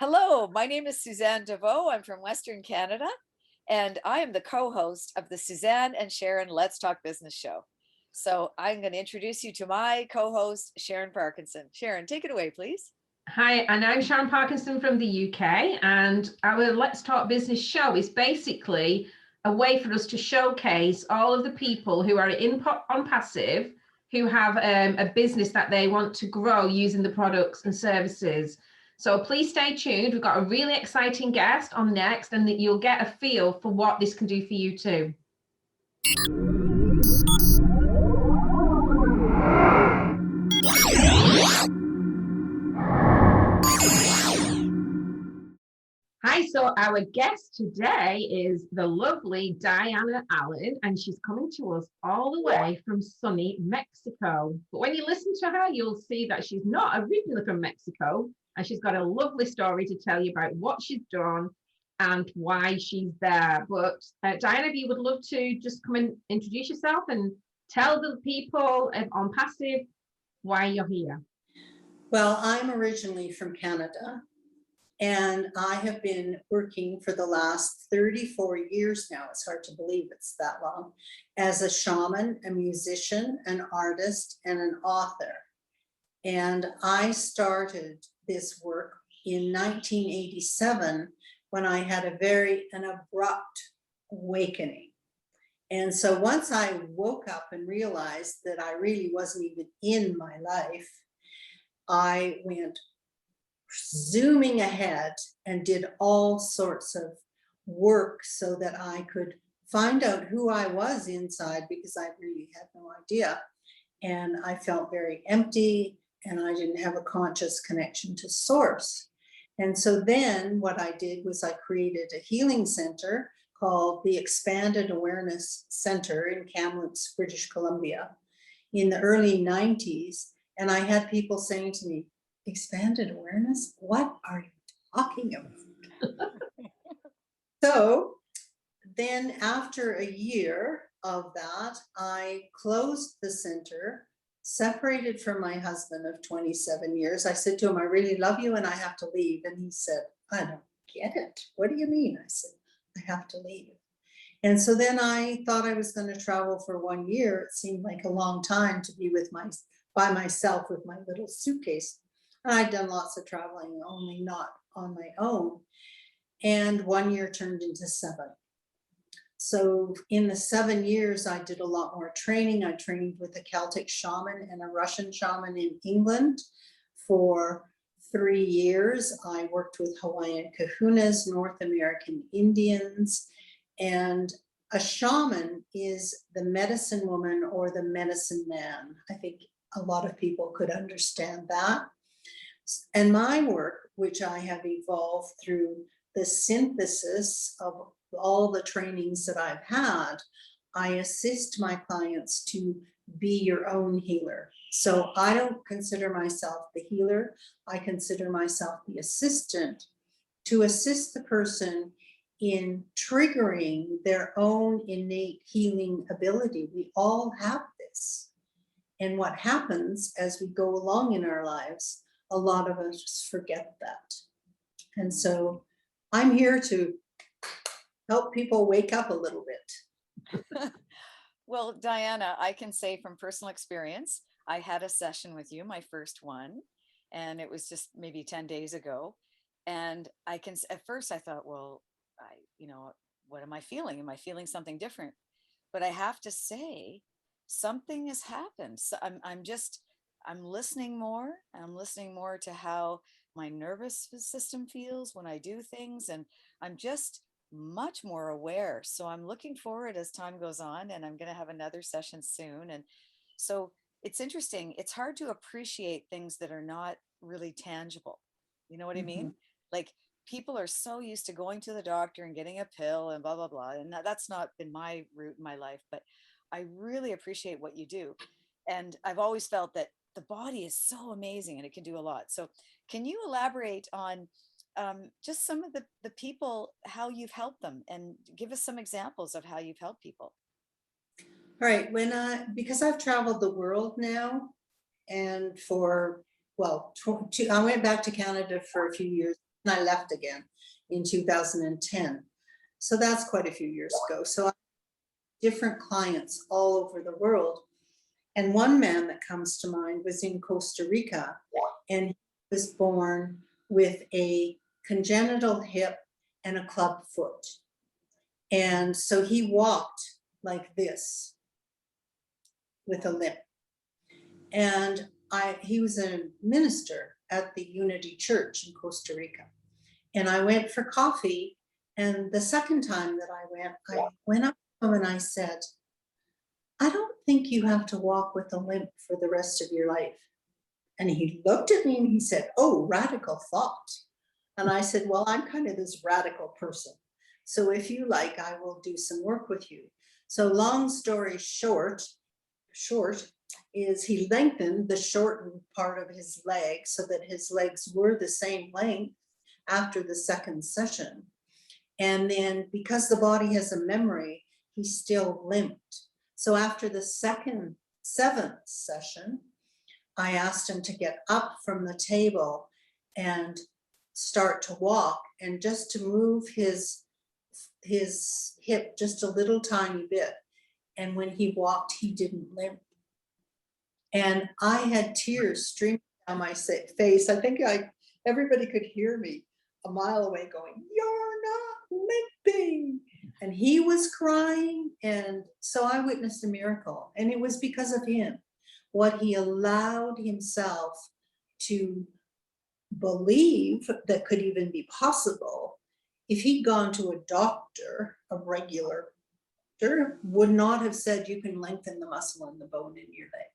Hello, my name is Suzanne Deveau. I'm from Western Canada, and I am the co-host of the Suzanne and Sharon Let's Talk Business show. So I'm going to introduce you to my co-host, Sharon Parkinson. Sharon, take it away, please. Hi, and I'm Sharon Parkinson from the UK, and our Let's Talk Business show is basically a way for us to showcase all of the people who are on passive, who have a business that they want to grow using the products and services. So please stay tuned. We've got a really exciting guest on next, and that you'll get a feel for what this can do for you too. Hi, so our guest today is the lovely Diana Allen, and she's coming to us all the way from sunny Mexico. But when you listen to her, you'll see that she's not originally from Mexico, and she's got a lovely story to tell you about what she's done and why she's there. But Diana, if you would love to just come and introduce yourself and tell the people on Passive why you're here. Well, I'm originally from Canada, and I have been working for the last 34 years now, it's hard to believe it's that long, as a shaman, a musician, an artist, and an author. And I started this work in 1987 when I had an abrupt awakening. And so once I woke up and realized that I really wasn't even in my life, I went zooming ahead and did all sorts of work so that I could find out who I was inside, because I really had no idea. And I felt very empty, and I didn't have a conscious connection to source. And so then what I did was I created a healing center called the Expanded Awareness Center in Kamloops, British Columbia in the early 90s. And I had people saying to me, expanded awareness? What are you talking about? So then after a year of that, I closed the center, separated from my husband of 27 years. I said to him, I really love you and I have to leave. And he said, I don't get it. What do you mean? I said, I have to leave. And so then I thought I was going to travel for 1 year. It seemed like a long time to be by myself with my little suitcase. I'd done lots of traveling, only not on my own. And 1 year turned into 7. So in the 7 years, I did a lot more training. I trained with a Celtic shaman and a Russian shaman in England for 3 years. I worked with Hawaiian kahunas, North American Indians, and a shaman is the medicine woman or the medicine man. I think a lot of people could understand that. And my work, which I have evolved through the synthesis of all the trainings that I've had, I assist my clients to be your own healer. So I don't consider myself the healer. I consider myself the assistant to assist the person in triggering their own innate healing ability. We all have this. And what happens as we go along in our lives, a lot of us forget that. And so I'm here to help people wake up a little bit. Well, Diana, I can say from personal experience, I had a session with you, my first one, and it was just maybe 10 days ago. And at first I thought, well, what am I feeling? Am I feeling something different? But I have to say, something has happened. So I'm listening more. I'm listening more to how my nervous system feels when I do things. And I'm just much more aware. So I'm looking forward as time goes on, and I'm going to have another session soon. And so it's interesting. It's hard to appreciate things that are not really tangible. You know what I mean? Like, people are so used to going to the doctor and getting a pill and blah, blah, blah. And that's not been my route in my life, but I really appreciate what you do. And I've always felt that the body is so amazing and it can do a lot. So can you elaborate on just some of the people, how you've helped them, and give us some examples of how you've helped people? All right, because I've traveled the world now, and I went back to Canada for a few years and I left again in 2010. So that's quite a few years ago. So I have different clients all over the world. And one man that comes to mind was in Costa Rica, and he was born with a congenital hip and a club foot. And so he walked like this with a limp. And he was a minister at the Unity Church in Costa Rica. And I went for coffee. And the second time that I went up to him and I said, I don't think you have to walk with a limp for the rest of your life. And he looked at me and he said, oh, radical thought. And I said, well, I'm kind of this radical person. So if you like, I will do some work with you. So long story short is he lengthened the shortened part of his leg so that his legs were the same length after the second session. And then because the body has a memory, he still limped. So after the seventh session, I asked him to get up from the table and start to walk, and just to move his hip just a little tiny bit. And when he walked, he didn't limp. And I had tears streaming down my face. I think everybody could hear me a mile away going, you're not limping. And he was crying. And so I witnessed a miracle. And it was because of him, what he allowed himself to believe that could even be possible. If he'd gone to a doctor, a regular doctor, would not have said you can lengthen the muscle and the bone in your leg.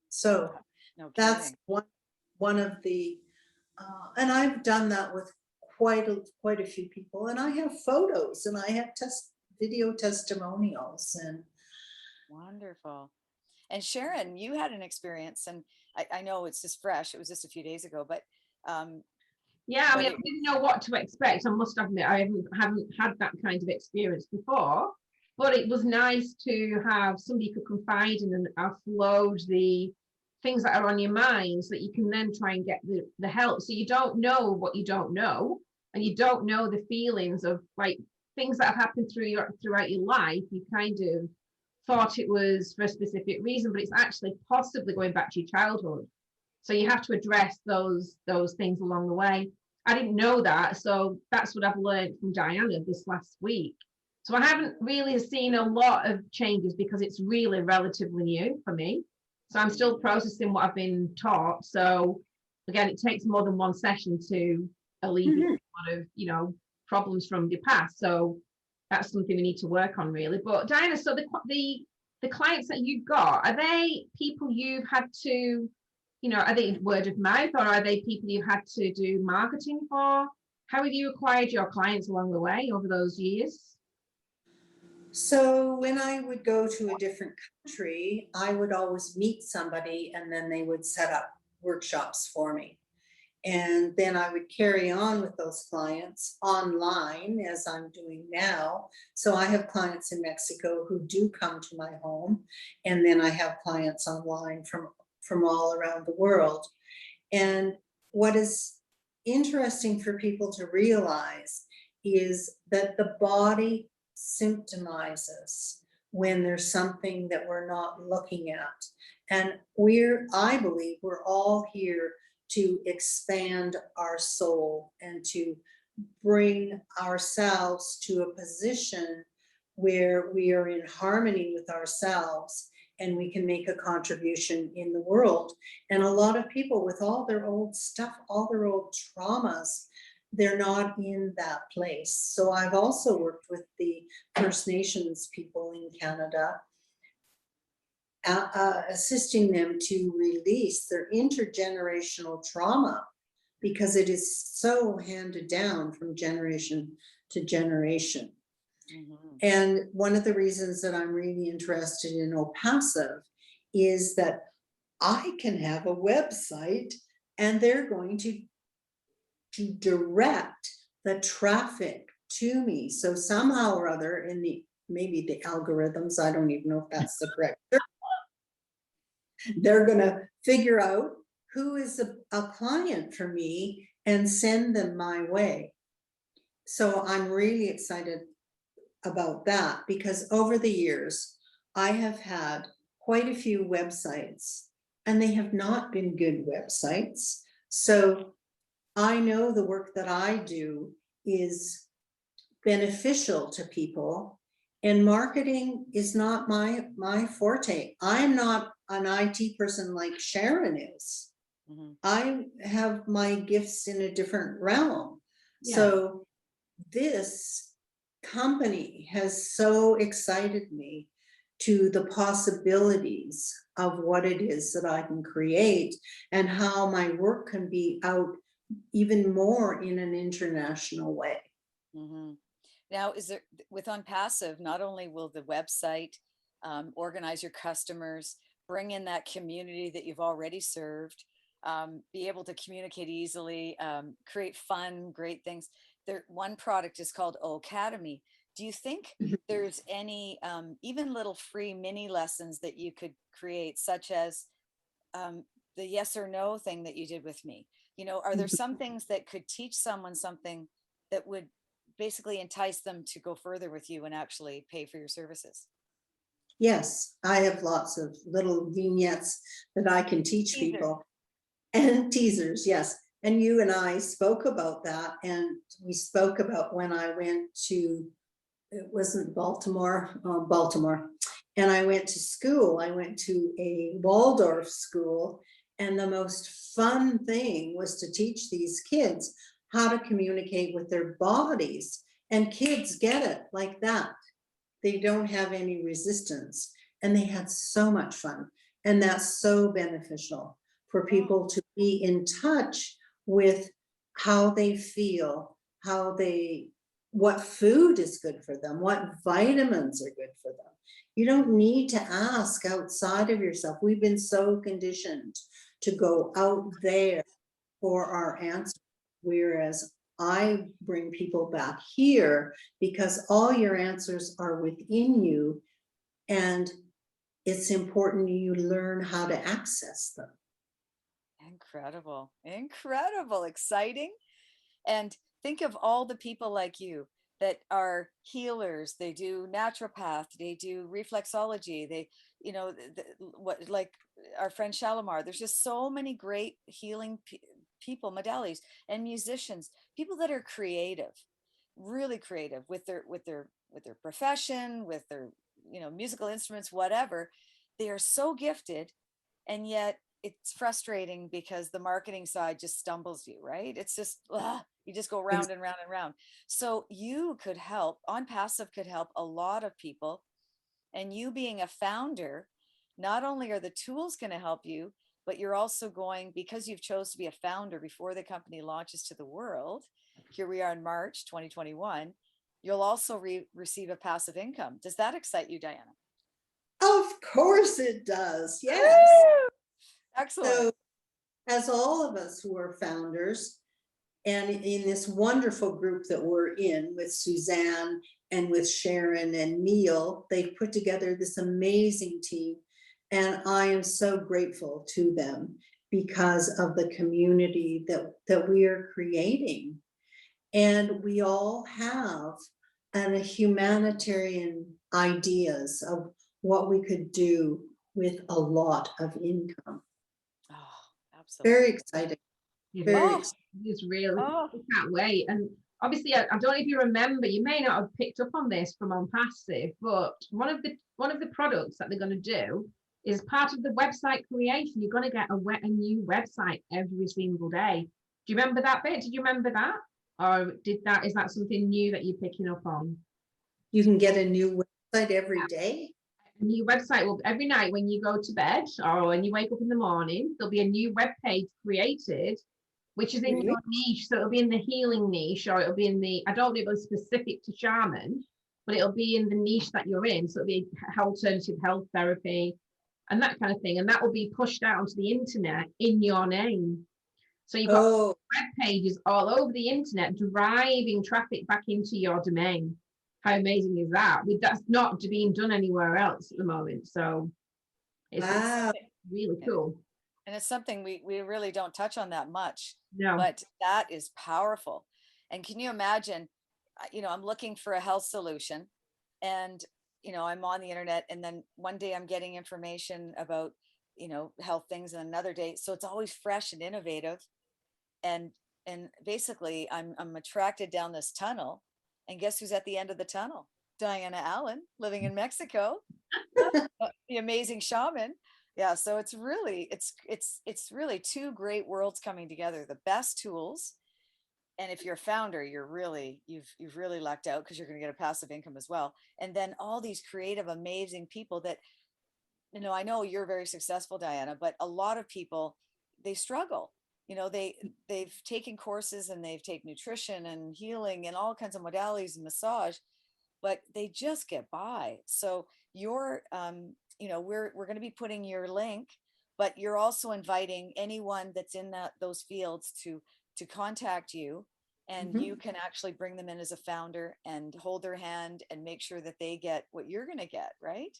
So No that's kidding. one of the, and I've done that with quite a few people, and I have photos and I have video testimonials. And Wonderful. And Sharon, you had an experience, and I know it's just fresh. It was just a few days ago, but yeah, I mean, but I didn't know what to expect. I must admit, I haven't had that kind of experience before, but it was nice to have somebody you could confide in and offload the things that are on your mind so that you can then try and get the help. So you don't know what you don't know, and you don't know the feelings of like things that have happened throughout your life. You kind of thought it was for a specific reason, but it's actually possibly going back to your childhood. So you have to address those things along the way. I didn't know that, so that's what I've learned from Diana this last week. So I haven't really seen a lot of changes because it's really relatively new for me. So I'm still processing what I've been taught. So again, it takes more than one session to alleviate a lot of, problems from the past. So that's something we need to work on really. But Diana, so the clients that you've got, are they people you've had to, are they word of mouth, or are they people you've had to do marketing for? How have you acquired your clients along the way over those years? so when I would go to a different country, I would always meet somebody and then they would set up workshops for me. And then I would carry on with those clients online as I'm doing now. So I have clients in Mexico who do come to my home. And then I have clients online from all around the world. And what is interesting for people to realize is that the body symptomizes when there's something that we're not looking at. And I believe we're all here to expand our soul and to bring ourselves to a position where we are in harmony with ourselves and we can make a contribution in the world. And a lot of people with all their old stuff, all their old traumas, they're not in that place. So I've also worked with the First Nations people in Canada, assisting them to release their intergenerational trauma, because it is so handed down from generation to generation. Mm-hmm. And one of the reasons that I'm really interested in Onpassive is that I can have a website and they're going to direct the traffic to me. So somehow or other in maybe the algorithms, I don't even know if that's the correct term, they're going to figure out who is a client for me and send them my way. So I'm really excited about that, because over the years, I have had quite a few websites and they have not been good websites. So I know the work that I do is beneficial to people, and marketing is not my forte. I'm not an IT person like Sharon is. I have my gifts in a different realm. Yeah. So this company has so excited me to the possibilities of what it is that I can create and how my work can be out even more in an international way. Now, is there, with Onpassive, not only will the website organize your customers, bring in that community that you've already served, be able to communicate easily, create fun, great things. One product is called O-Cademy. Do you think there's any even little free mini lessons that you could create, such as the yes or no thing that you did with me? You know, are there some things that could teach someone something that would basically entice them to go further with you and actually pay for your services? Yes, I have lots of little vignettes that I can teach Teaser. people, and teasers, yes. And you and I spoke about that, and we spoke about when I went to, it wasn't Baltimore, Baltimore, and I went to school. I went to a Waldorf school, and the most fun thing was to teach these kids how to communicate with their bodies, and kids get it like that. They don't have any resistance, and they had so much fun. And that's so beneficial for people to be in touch with how they feel, what food is good for them, what vitamins are good for them. You don't need to ask outside of yourself. We've been so conditioned to go out there for our answers, whereas I bring people back here because all your answers are within you, and it's important you learn how to access them. Incredible, incredible, exciting. And think of all the people like you that are healers. They do naturopath, they do reflexology, they, you know, what, like our friend Shalimar. There's just so many great healing people, modalities, and musicians, people that are creative, really creative with their profession, with their, you know, musical instruments, whatever. They are so gifted, and yet it's frustrating because the marketing side just stumbles you, right? It's just, you just go round and round and round. So you could help, Onpassive could help a lot of people. And you being a founder, not only are the tools going to help you, but you're also going, because you've chose to be a founder before the company launches to the world. Here we are in March 2021. You'll also receive a passive income. Does that excite you, Diana? Of course it does. Yes. Excellent. So, as all of us who are founders, and in this wonderful group that we're in with Suzanne and with Sharon and Neil, they've put together this amazing team. And I am so grateful to them because of the community that we are creating. And we all have a humanitarian ideas of what we could do with a lot of income. Oh, absolutely. Very exciting. It's really, I can't wait. And obviously, I don't know if you remember, you may not have picked up on this from Onpassive, but one of the products that they're going to do is part of the website creation. You're going to get a new website every single day. Do you remember that bit? Did you remember that? Or is that something new that you're picking up on? You can get a new website every day. A new website will, every night when you go to bed or when you wake up in the morning, there'll be a new web page created, which is in your niche. So it'll be in the healing niche, or it'll be in the, I don't know if it's specific to shaman, but it'll be in the niche that you're in. So it'll be alternative health therapy and that kind of thing. And that will be pushed out onto the internet in your name. So you've got web pages all over the internet driving traffic back into your domain. How amazing is that? That's not being done anywhere else at the moment. So it's really cool. And it's something we really don't touch on that much, No. but that is powerful. And can you imagine, I'm looking for a health solution, and, I'm on the internet, and then one day I'm getting information about, health things, and another day. So it's always fresh and innovative. And, basically I'm attracted down this tunnel, and guess who's at the end of the tunnel? Diana Allen, living in Mexico, the amazing shaman. Yeah, so it's really it's really two great worlds coming together, the best tools. And if you're a founder, you've really lucked out, because you're going to get a passive income as well. And then all these creative, amazing people that, I know you're very successful, Diana, but a lot of people, they struggle. They've taken courses, and they've taken nutrition and healing and all kinds of modalities and massage, but they just get by. So you're, we're going to be putting your link, but you're also inviting anyone that's in those fields to contact you, and Mhm. you can actually bring them in as a founder and hold their hand and make sure that they get what you're going to get, right?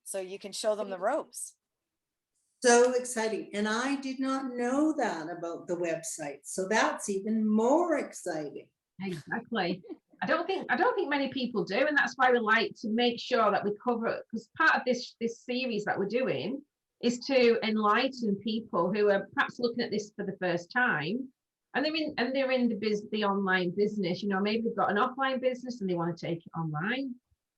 So you can show them the ropes. So exciting. And I did not know that about the website. So that's even more exciting. Exactly. I don't think many people do, and that's why we like to make sure that we cover it, because part of this series that we're doing is to enlighten people who are perhaps looking at this for the first time, and they're in the online business. Maybe they've got an offline business and they want to take it online,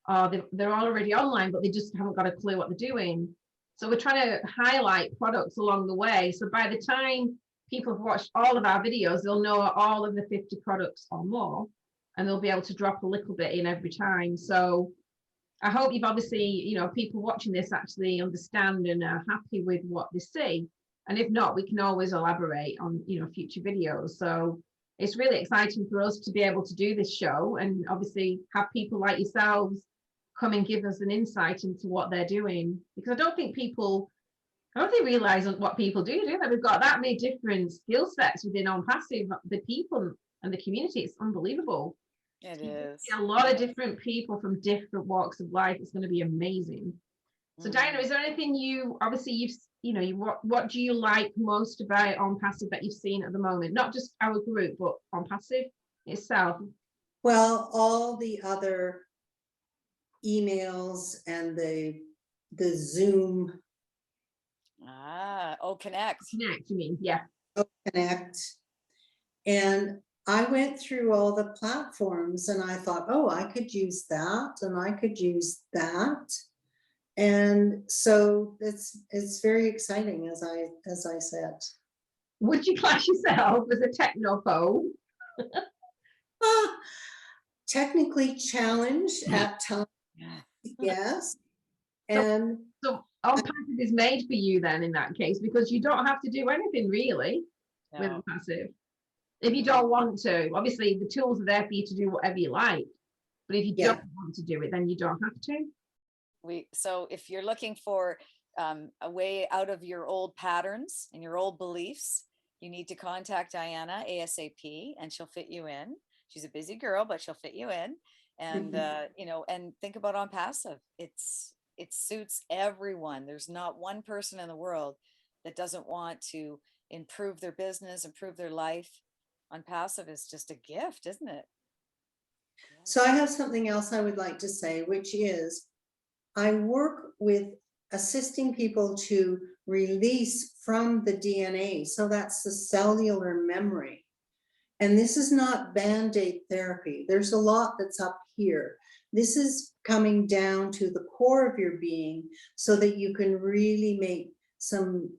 or they're already online but they just haven't got a clue what they're doing. So we're trying to highlight products along the way, so by the time people have watched all of our videos, they'll know all of the 50 products or more, and they'll be able to drop a little bit in every time. So I hope you've obviously, people watching this actually understand and are happy with what they see. And if not, we can always elaborate on, future videos. So it's really exciting for us to be able to do this show, and obviously have people like yourselves come and give us an insight into what they're doing, because I don't think they realize what people do they? We've got that many different skill sets within Onpassive, the people and the community. It's unbelievable. It is. A lot of different people from different walks of life. It's going to be amazing. So Diana, is there anything what do you like most about Onpassive that you've seen at the moment? Not just our group, but Onpassive itself. Well, all the other emails and the Zoom Connect. Connect, you mean? Yeah. Connect. And I went through all the platforms and I thought, oh, I could use that and I could use that. And so it's very exciting, as I said. Would you class yourself as a technophobe? Technically challenged at times, yes. And so Onpassive is made for you then, in that case, because you don't have to do anything really with Onpassive. If you don't want to, obviously the tools are there for you to do whatever you like. But if you don't want to do it, then you don't have to. So if you're looking for a way out of your old patterns and your old beliefs, you need to contact Diana ASAP, and she'll fit you in. She's a busy girl, but she'll fit you in. And and think about Onpassive. It suits everyone. There's not one person in the world that doesn't want to improve their business, improve their life. Onpassive is just a gift, isn't it? So I have something else I would like to say, which is I work with assisting people to release from the DNA. So that's the cellular memory. And this is not Band-Aid therapy. There's a lot that's up here. This is coming down to the core of your being so that you can really make some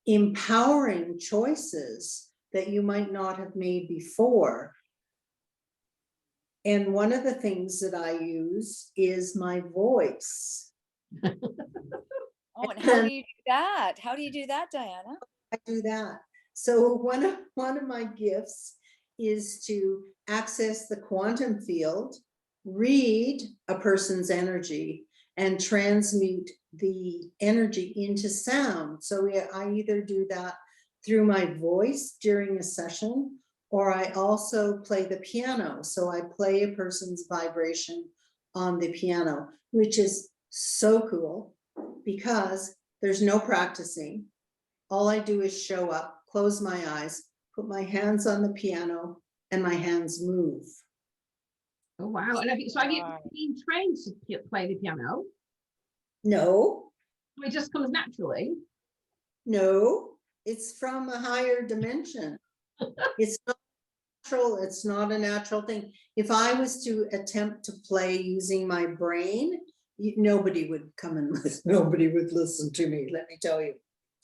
empowering choices that you might not have made before. And one of the things that I use is my voice. Oh, and how do you do that? How do you do that, Diana? I do that. So one of my gifts is to access the quantum field, read a person's energy, and transmute the energy into sound. So I either do that through my voice during a session, or I also play the piano. So I play a person's vibration on the piano, which is so cool because There's no practicing. All I do is show up, close my eyes, put my hands on the piano, and my hands move. Oh, wow. And have you been trained to play the piano? No, It just comes naturally. no, it's from a higher dimension. It's not natural. It's not a natural thing. If I was to attempt to play using my brain, nobody would come and nobody would listen to me, let me tell you.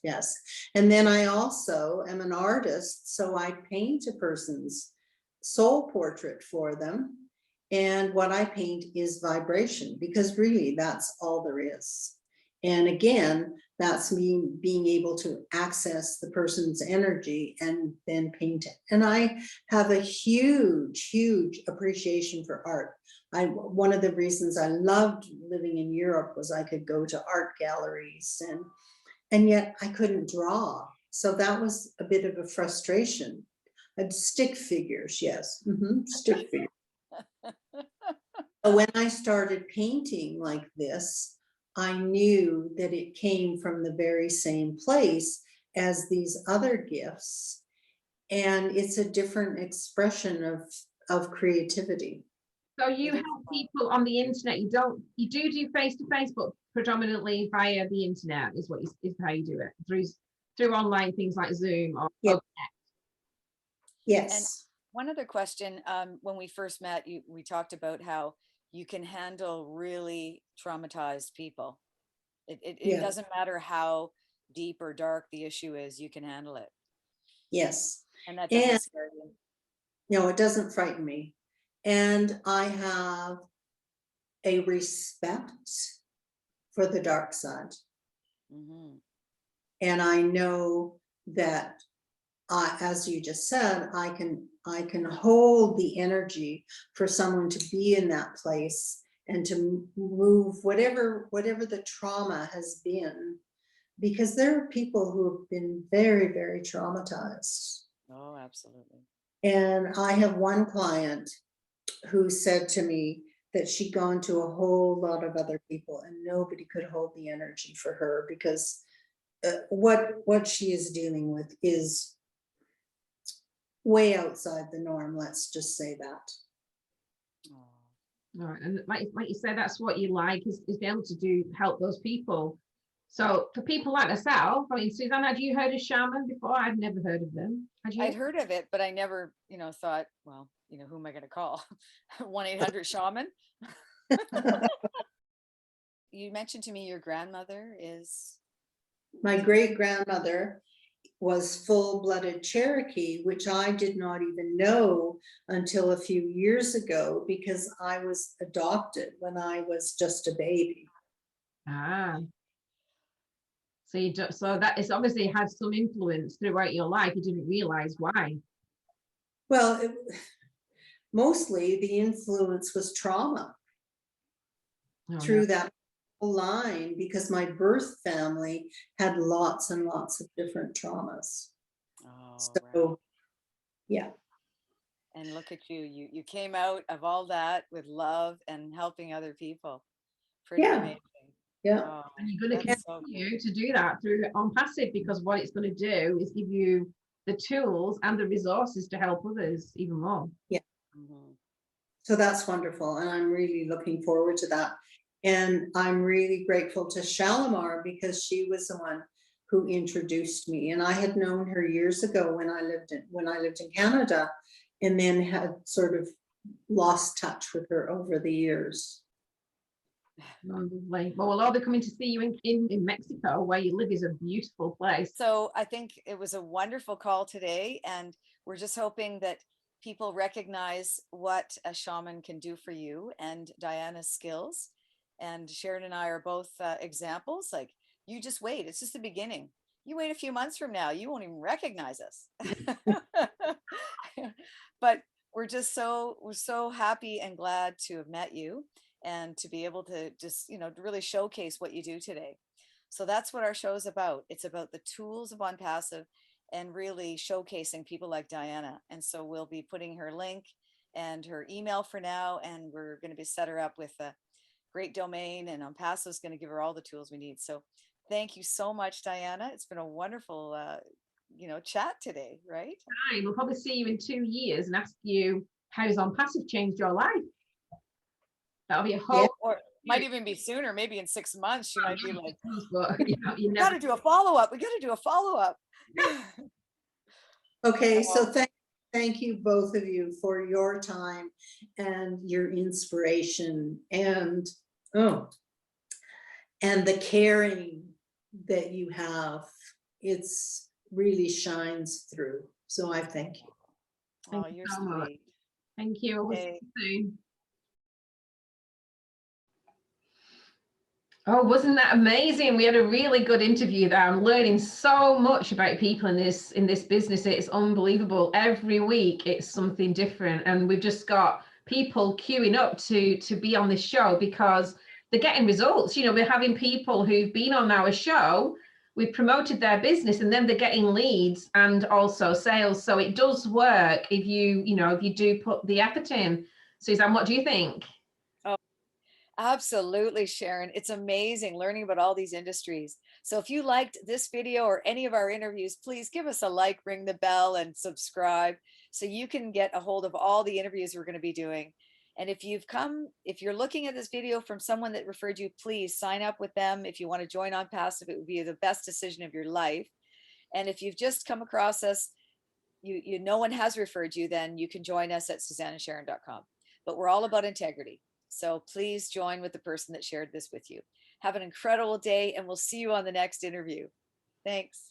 Yes. And then I also am an artist, so I paint a person's soul portrait for them. And what I paint is vibration, because really that's all there is. And again, that's me being able to access the person's energy and then paint it. And I have a huge, huge appreciation for art. One of the reasons I loved living in Europe was I could go to art galleries and yet I couldn't draw. So that was a bit of a frustration. Stick figures, yes, stick figures. But when I started painting like this, I knew that it came from the very same place as these other gifts. And it's a different expression of creativity. So you help people on the internet. You do face-to-face, but predominantly via the internet is how you do it, through online things like Zoom or Yeah. Yes. And one other question, when we first met, we talked about how you can handle really traumatized people. It doesn't matter how deep or dark the issue is, you can handle it. Yes. And that doesn't scare you. No, it doesn't frighten me. And I have a respect for the dark side. Mm-hmm. And I know that as you just said, I can hold the energy for someone to be in that place and to move whatever the trauma has been, because there are people who have been very, very traumatized. Oh, absolutely. And I have one client who said to me that she'd gone to a whole lot of other people and nobody could hold the energy for her, because what she is dealing with is way outside the norm. Let's just say that. All right. And like you said, that's what you like, is be able to help those people. So for people like myself, I mean, Suzanne, had you heard of Shaman before? I'd never heard of them. I'd heard of it, but I never, thought, well, who am I going to call? 1-800-SHAMAN. You mentioned to me your grandmother is? My great grandmother was full-blooded Cherokee, which I did not even know until a few years ago, because I was adopted when I was just a baby. Ah. So that is obviously had some influence throughout your life. You didn't realize why. Well, mostly the influence was trauma through that line, because my birth family had lots and lots of different traumas. Oh, so right. Yeah. And look at you. You came out of all that with love and helping other people. Pretty amazing. Yeah. Oh, and you're going to continue to do that through Onpassive, because what it's going to do is give you the tools and the resources to help others even more. Yeah. Mm-hmm. So that's wonderful. And I'm really looking forward to that. And I'm really grateful to Shalimar, because she was the one who introduced me. And I had known her years ago when I lived in Canada, and then had sort of lost touch with her over the years. Well, we'll all be coming to see you in Mexico, where you live is a beautiful place. So I think it was a wonderful call today, and we're just hoping that people recognize what a shaman can do for you and Diana's skills. And Sharon and I are both examples. Like, you just wait. It's just the beginning. You wait a few months from now, you won't even recognize us. But we're so happy and glad to have met you, and to be able to just, to really showcase what you do today. So that's what our show is about. It's about the tools of Onpassive and really showcasing people like Diana. And so we'll be putting her link and her email for now, and we're going to be set her up with a great domain, and Onpassive is going to give her all the tools we need. So Thank you so much, Diana. It's been a wonderful, chat today, right? We'll probably see you in 2 years and ask you, how's Onpassive changed your life? That'll be a Yeah. whole. Or might even be sooner, maybe in 6 months, she might be like, But, you know, you we got never. to do a follow-up. We got to do a follow-up. Okay, so Oh, thank you both of you for your time and your inspiration and and the caring that you have. It's really shines through. So I thank you. Thank oh, you you're so much. sweet. Thank you. We'll see Okay. you soon. Oh, wasn't that amazing? We had a really good interview there. I'm learning so much about people in this business. It's unbelievable. Every week it's something different, and we've just got people queuing up to be on this show because they're getting results. You know, we're having people who've been on our show, we've promoted their business, and then they're getting leads and also sales. So it does work if if you do put the effort in. Suzanne, what do you think? Absolutely, Sharon. It's amazing learning about all these industries. So if you liked this video or any of our interviews, please give us a like, ring the bell, and subscribe so you can get a hold of all the interviews we're going to be doing. And if you're looking at this video from someone that referred you, please sign up with them. If you want to join Onpassive, it would be the best decision of your life. And if you've just come across us, no one has referred you, then you can join us at suzanne&sharon.com. But we're all about integrity. So please join with the person that shared this with you. Have an incredible day, and we'll see you on the next interview. Thanks.